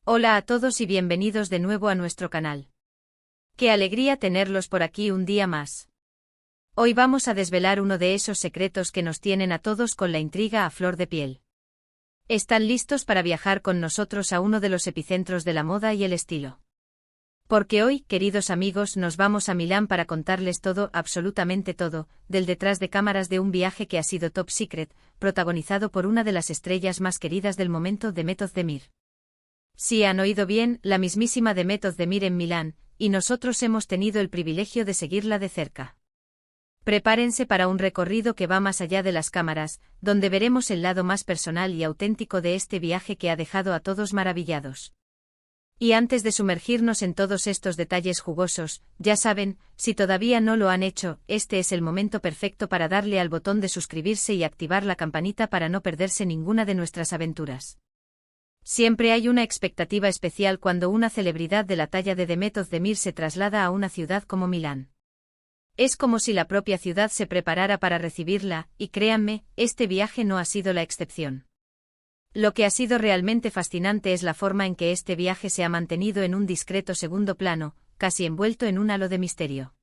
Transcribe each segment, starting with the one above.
Hola a todos y bienvenidos de nuevo a nuestro canal. Qué alegría tenerlos por aquí un día más. Hoy vamos a desvelar uno de esos secretos que nos tienen a todos con la intriga a flor de piel. ¿Están listos para viajar con nosotros a uno de los epicentros de la moda y el estilo? Porque hoy, queridos amigos, nos vamos a Milán para contarles todo, absolutamente todo, del detrás de cámaras de un viaje que ha sido top secret, protagonizado por una de las estrellas más queridas del momento, Demet Özdemir. Sí, han oído bien, la mismísima Demet Özdemir en Milán, y nosotros hemos tenido el privilegio de seguirla de cerca. Prepárense para un recorrido que va más allá de las cámaras, donde veremos el lado más personal y auténtico de este viaje que ha dejado a todos maravillados. Y antes de sumergirnos en todos estos detalles jugosos, ya saben, si todavía no lo han hecho, este es el momento perfecto para darle al botón de suscribirse y activar la campanita para no perderse ninguna de nuestras aventuras. Siempre hay una expectativa especial cuando una celebridad de la talla de Demet Özdemir se traslada a una ciudad como Milán. Es como si la propia ciudad se preparara para recibirla, y créanme, este viaje no ha sido la excepción. Lo que ha sido realmente fascinante es la forma en que este viaje se ha mantenido en un discreto segundo plano, casi envuelto en un halo de misterio.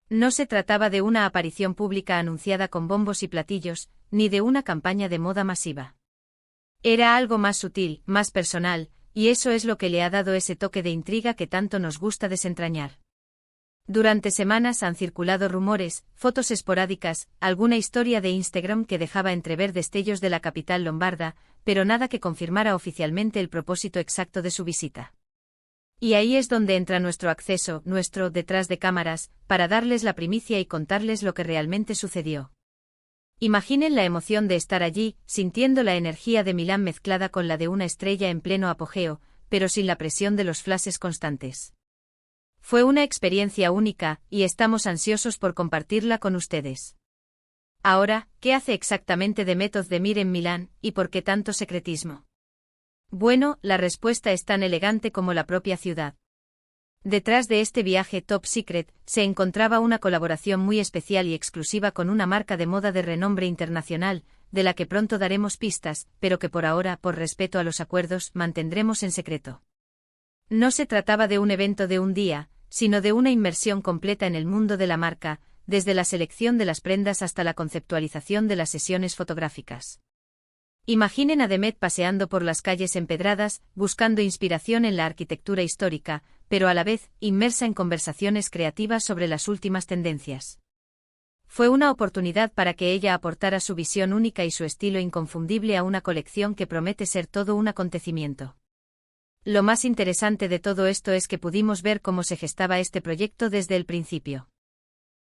No se trataba de una aparición pública anunciada con bombos y platillos, ni de una campaña de moda masiva. Era algo más sutil, más personal, y eso es lo que le ha dado ese toque de intriga que tanto nos gusta desentrañar. Durante semanas han circulado rumores, fotos esporádicas, alguna historia de Instagram que dejaba entrever destellos de la capital lombarda, pero nada que confirmara oficialmente el propósito exacto de su visita. Y ahí es donde entra nuestro acceso, nuestro detrás de cámaras, para darles la primicia y contarles lo que realmente sucedió. Imaginen la emoción de estar allí, sintiendo la energía de Milán mezclada con la de una estrella en pleno apogeo, pero sin la presión de los flashes constantes. Fue una experiencia única, y estamos ansiosos por compartirla con ustedes. Ahora, ¿qué hace exactamente Demet Özdemir en Milán, y por qué tanto secretismo? Bueno, la respuesta es tan elegante como la propia ciudad. Detrás de este viaje top secret, se encontraba una colaboración muy especial y exclusiva con una marca de moda de renombre internacional, de la que pronto daremos pistas, pero que por ahora, por respeto a los acuerdos, mantendremos en secreto. No se trataba de un evento de un día, sino de una inmersión completa en el mundo de la marca, desde la selección de las prendas hasta la conceptualización de las sesiones fotográficas. Imaginen a Demet paseando por las calles empedradas, buscando inspiración en la arquitectura histórica, pero a la vez, inmersa en conversaciones creativas sobre las últimas tendencias. Fue una oportunidad para que ella aportara su visión única y su estilo inconfundible a una colección que promete ser todo un acontecimiento. Lo más interesante de todo esto es que pudimos ver cómo se gestaba este proyecto desde el principio.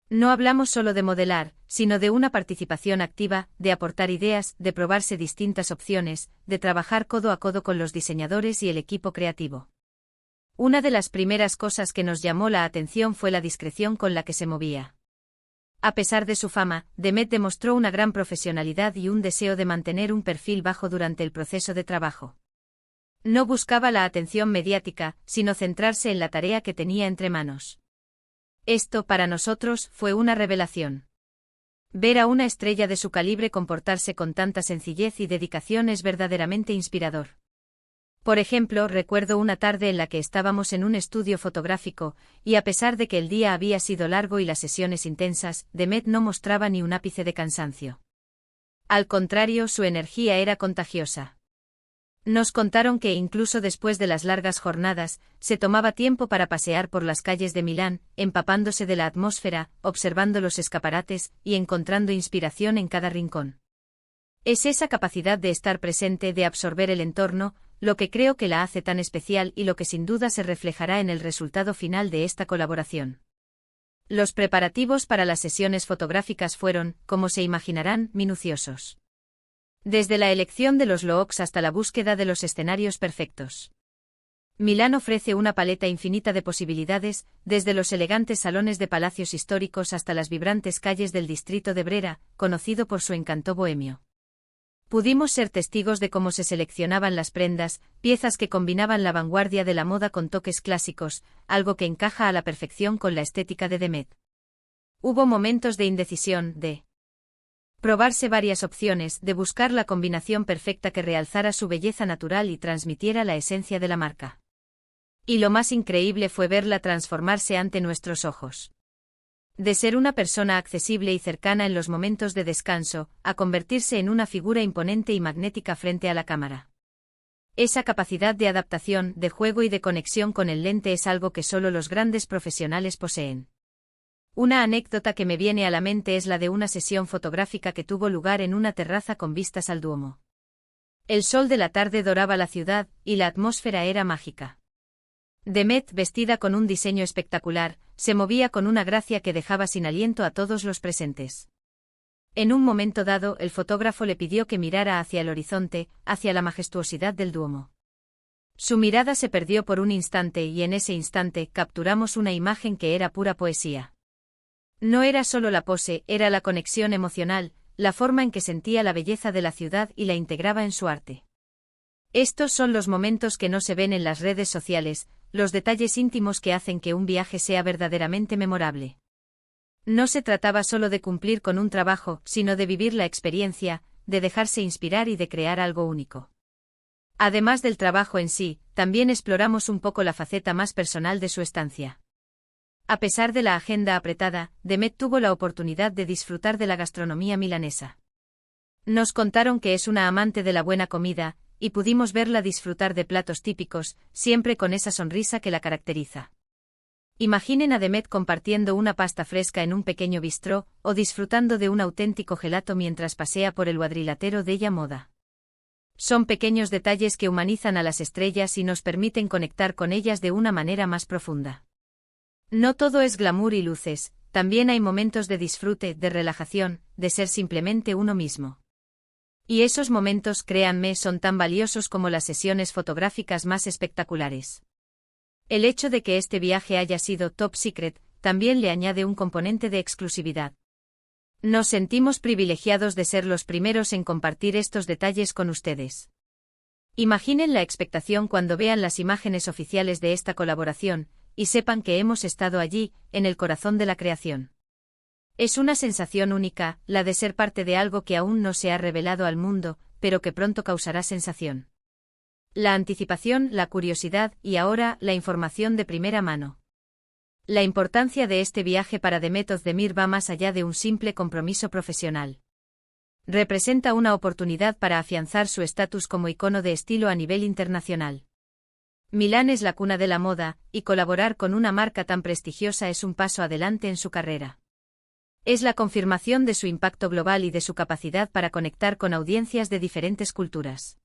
No hablamos solo de modelar, sino de una participación activa, de aportar ideas, de probarse distintas opciones, de trabajar codo a codo con los diseñadores y el equipo creativo. Una de las primeras cosas que nos llamó la atención fue la discreción con la que se movía. A pesar de su fama, Demet demostró una gran profesionalidad y un deseo de mantener un perfil bajo durante el proceso de trabajo. No buscaba la atención mediática, sino centrarse en la tarea que tenía entre manos. Esto, para nosotros, fue una revelación. Ver a una estrella de su calibre comportarse con tanta sencillez y dedicación es verdaderamente inspirador. Por ejemplo, recuerdo una tarde en la que estábamos en un estudio fotográfico, y a pesar de que el día había sido largo y las sesiones intensas, Demet no mostraba ni un ápice de cansancio. Al contrario, su energía era contagiosa. Nos contaron que incluso después de las largas jornadas, se tomaba tiempo para pasear por las calles de Milán, empapándose de la atmósfera, observando los escaparates y encontrando inspiración en cada rincón. Es esa capacidad de estar presente, de absorber el entorno, lo que creo que la hace tan especial y lo que sin duda se reflejará en el resultado final de esta colaboración. Los preparativos para las sesiones fotográficas fueron, como se imaginarán, minuciosos. Desde la elección de los looks hasta la búsqueda de los escenarios perfectos. Milán ofrece una paleta infinita de posibilidades, desde los elegantes salones de palacios históricos hasta las vibrantes calles del distrito de Brera, conocido por su encanto bohemio. Pudimos ser testigos de cómo se seleccionaban las prendas, piezas que combinaban la vanguardia de la moda con toques clásicos, algo que encaja a la perfección con la estética de Demet. Hubo momentos de indecisión, de Probarse varias opciones, de buscar la combinación perfecta que realzara su belleza natural y transmitiera la esencia de la marca. Y lo más increíble fue verla transformarse ante nuestros ojos. De ser una persona accesible y cercana en los momentos de descanso, a convertirse en una figura imponente y magnética frente a la cámara. Esa capacidad de adaptación, de juego y de conexión con el lente es algo que solo los grandes profesionales poseen. Una anécdota que me viene a la mente es la de una sesión fotográfica que tuvo lugar en una terraza con vistas al Duomo. El sol de la tarde doraba la ciudad, y la atmósfera era mágica. Demet, vestida con un diseño espectacular, se movía con una gracia que dejaba sin aliento a todos los presentes. En un momento dado, el fotógrafo le pidió que mirara hacia el horizonte, hacia la majestuosidad del Duomo. Su mirada se perdió por un instante y en ese instante capturamos una imagen que era pura poesía. No era solo la pose, era la conexión emocional, la forma en que sentía la belleza de la ciudad y la integraba en su arte. Estos son los momentos que no se ven en las redes sociales, los detalles íntimos que hacen que un viaje sea verdaderamente memorable. No se trataba solo de cumplir con un trabajo, sino de vivir la experiencia, de dejarse inspirar y de crear algo único. Además del trabajo en sí, también exploramos un poco la faceta más personal de su estancia. A pesar de la agenda apretada, Demet tuvo la oportunidad de disfrutar de la gastronomía milanesa. Nos contaron que es una amante de la buena comida, y pudimos verla disfrutar de platos típicos, siempre con esa sonrisa que la caracteriza. Imaginen a Demet compartiendo una pasta fresca en un pequeño bistró, o disfrutando de un auténtico gelato mientras pasea por el cuadrilátero Della Moda. Son pequeños detalles que humanizan a las estrellas y nos permiten conectar con ellas de una manera más profunda. No todo es glamour y luces, también hay momentos de disfrute, de relajación, de ser simplemente uno mismo. Y esos momentos, créanme, son tan valiosos como las sesiones fotográficas más espectaculares. El hecho de que este viaje haya sido top secret, también le añade un componente de exclusividad. Nos sentimos privilegiados de ser los primeros en compartir estos detalles con ustedes. Imaginen la expectación cuando vean las imágenes oficiales de esta colaboración, y sepan que hemos estado allí, en el corazón de la creación. Es una sensación única, la de ser parte de algo que aún no se ha revelado al mundo, pero que pronto causará sensación. La anticipación, la curiosidad y ahora la información de primera mano. La importancia de este viaje para Demet Özdemir va más allá de un simple compromiso profesional. Representa una oportunidad para afianzar su estatus como icono de estilo a nivel internacional. Milán es la cuna de la moda, y colaborar con una marca tan prestigiosa es un paso adelante en su carrera. Es la confirmación de su impacto global y de su capacidad para conectar con audiencias de diferentes culturas.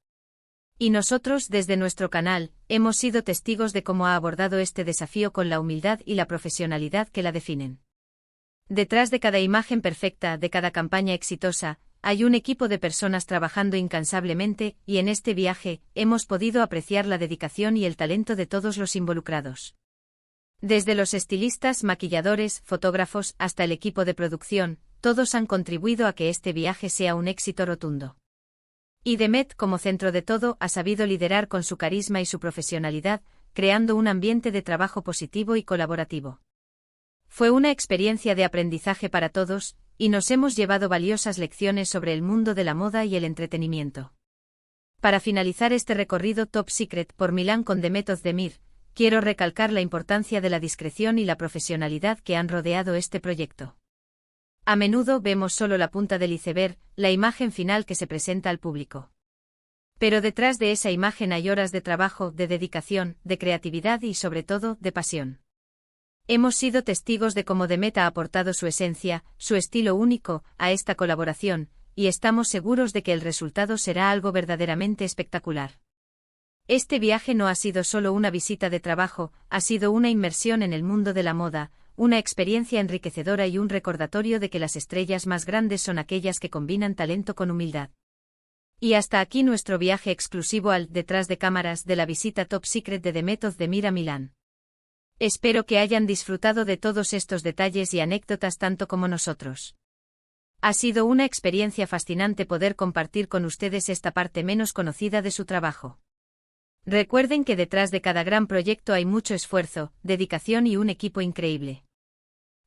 Y nosotros, desde nuestro canal, hemos sido testigos de cómo ha abordado este desafío con la humildad y la profesionalidad que la definen. Detrás de cada imagen perfecta, de cada campaña exitosa, hay un equipo de personas trabajando incansablemente, y en este viaje, hemos podido apreciar la dedicación y el talento de todos los involucrados. Desde los estilistas, maquilladores, fotógrafos, hasta el equipo de producción, todos han contribuido a que este viaje sea un éxito rotundo. Y Demet, como centro de todo, ha sabido liderar con su carisma y su profesionalidad, creando un ambiente de trabajo positivo y colaborativo. Fue una experiencia de aprendizaje para todos, y nos hemos llevado valiosas lecciones sobre el mundo de la moda y el entretenimiento. Para finalizar este recorrido Top Secret por Milán con Demet Özdemir, quiero recalcar la importancia de la discreción y la profesionalidad que han rodeado este proyecto. A menudo vemos solo la punta del iceberg, la imagen final que se presenta al público. Pero detrás de esa imagen hay horas de trabajo, de dedicación, de creatividad y sobre todo, de pasión. Hemos sido testigos de cómo Demet ha aportado su esencia, su estilo único, a esta colaboración, y estamos seguros de que el resultado será algo verdaderamente espectacular. Este viaje no ha sido solo una visita de trabajo, ha sido una inmersión en el mundo de la moda, una experiencia enriquecedora y un recordatorio de que las estrellas más grandes son aquellas que combinan talento con humildad. Y hasta aquí nuestro viaje exclusivo al detrás de cámaras de la visita Top Secret de Demet Özdemir a Milán. Espero que hayan disfrutado de todos estos detalles y anécdotas tanto como nosotros. Ha sido una experiencia fascinante poder compartir con ustedes esta parte menos conocida de su trabajo. Recuerden que detrás de cada gran proyecto hay mucho esfuerzo, dedicación y un equipo increíble.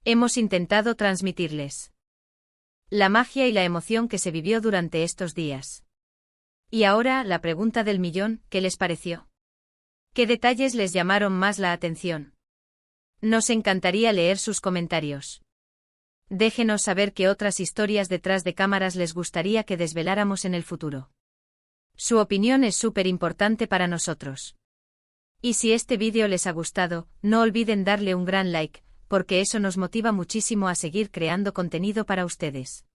Hemos intentado transmitirles La magia y la emoción que se vivió durante estos días. Y ahora, la pregunta del millón, ¿qué les pareció? ¿Qué detalles les llamaron más la atención? Nos encantaría leer sus comentarios. Déjenos saber qué otras historias detrás de cámaras les gustaría que desveláramos en el futuro. Su opinión es súper importante para nosotros. Y si este vídeo les ha gustado, no olviden darle un gran like, porque eso nos motiva muchísimo a seguir creando contenido para ustedes.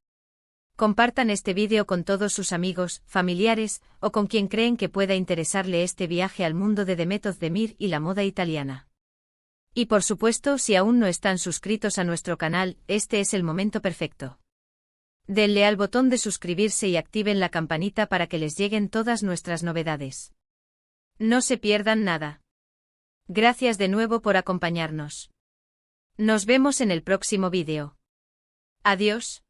Compartan este vídeo con todos sus amigos, familiares, o con quien creen que pueda interesarle este viaje al mundo de Demet Özdemir y la moda italiana. Y por supuesto, si aún no están suscritos a nuestro canal, este es el momento perfecto. Denle al botón de suscribirse y activen la campanita para que les lleguen todas nuestras novedades. No se pierdan nada. Gracias de nuevo por acompañarnos. Nos vemos en el próximo vídeo. Adiós.